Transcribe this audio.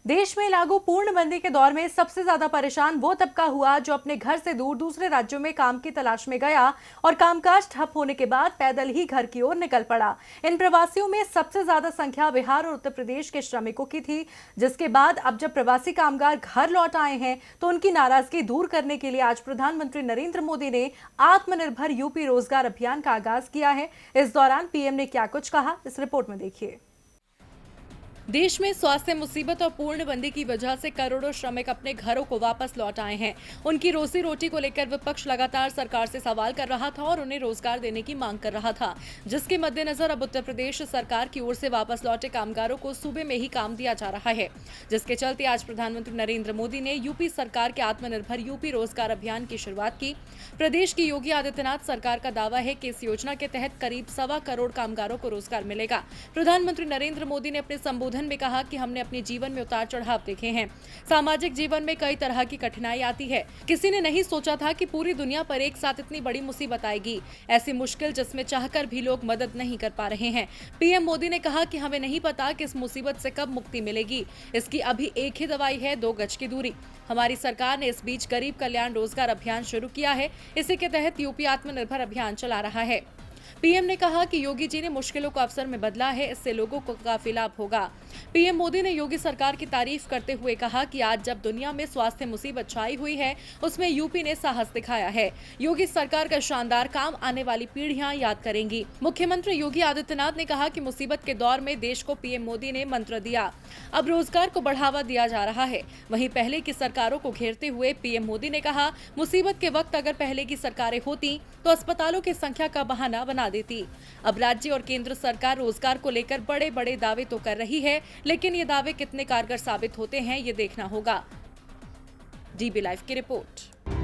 देश में लागू पूर्णबंदी के दौर में सबसे ज्यादा परेशान वो तबका हुआ जो अपने घर से दूर दूसरे राज्यों में काम की तलाश में गया और कामकाज ठप होने के बाद पैदल ही घर की ओर निकल पड़ा। इन प्रवासियों में सबसे ज्यादा संख्या बिहार और उत्तर प्रदेश के श्रमिकों की थी, जिसके बाद अब जब प्रवासी कामगार घर लौट आए हैं तो उनकी नाराजगी दूर करने के लिए आज प्रधानमंत्री नरेंद्र मोदी ने आत्मनिर्भर यूपी रोजगार अभियान का आगाज किया है। इस दौरान पीएम ने क्या कुछ कहा, इस रिपोर्ट में देखिए। देश में स्वास्थ्य मुसीबत और पूर्णबंदी की वजह से करोड़ों श्रमिक अपने घरों को वापस लौट आए हैं। उनकी रोजी रोटी को लेकर विपक्ष लगातार सरकार से सवाल कर रहा था और उन्हें रोजगार देने की मांग कर रहा था, जिसके मद्देनजर अब उत्तर प्रदेश सरकार की ओर से वापस लौटे कामगारों को सूबे में ही काम दिया जा रहा है, जिसके चलते आज प्रधानमंत्री नरेंद्र मोदी ने यूपी सरकार के आत्मनिर्भर यूपी रोजगार अभियान की शुरुआत की। प्रदेश की योगी आदित्यनाथ सरकार का दावा है कि इस योजना के तहत करीब 1.25 करोड़ कामगारों को रोजगार मिलेगा। प्रधानमंत्री नरेंद्र मोदी ने अपने संबोधन में कहा कि हमने अपने जीवन में उतार चढ़ाव देखे हैं। सामाजिक जीवन में कई तरह की कठिनाई आती है। किसी ने नहीं सोचा था कि पूरी दुनिया पर एक साथ इतनी बड़ी मुसीबत आएगी, ऐसी मुश्किल जिसमें चाहकर भी लोग मदद नहीं कर पा रहे हैं। पीएम मोदी ने कहा कि हमें नहीं पता कि इस मुसीबत से कब मुक्ति मिलेगी। इसकी अभी एक ही दवाई है, 2 गज की दूरी। हमारी सरकार ने इस बीच गरीब कल्याण रोजगार अभियान शुरू किया है। इसी के तहत यूपी आत्मनिर्भर अभियान चला रहा है। पीएम ने कहा कि योगी जी ने मुश्किलों को अवसर में बदला है, इससे लोगों को काफी लाभ होगा। पीएम मोदी ने योगी सरकार की तारीफ करते हुए कहा कि आज जब दुनिया में स्वास्थ्य मुसीबत छाई हुई है, उसमें यूपी ने साहस दिखाया है। योगी सरकार का शानदार काम आने वाली पीढ़ियां याद करेंगी। मुख्यमंत्री योगी आदित्यनाथ ने कहा कि मुसीबत के दौर में देश को पीएम मोदी ने मंत्र दिया, अब रोजगार को बढ़ावा दिया जा रहा है। वहीं पहले की सरकारों को घेरते हुए पीएम मोदी ने कहा, मुसीबत के वक्त अगर पहले की सरकारें होती तो अस्पतालों की संख्या का बहाना बना देती। अब राज्य और केंद्र सरकार रोजगार को लेकर बड़े बड़े दावे तो कर रही है, लेकिन ये दावे कितने कारगर साबित होते हैं, ये देखना होगा। डीबी लाइव की रिपोर्ट।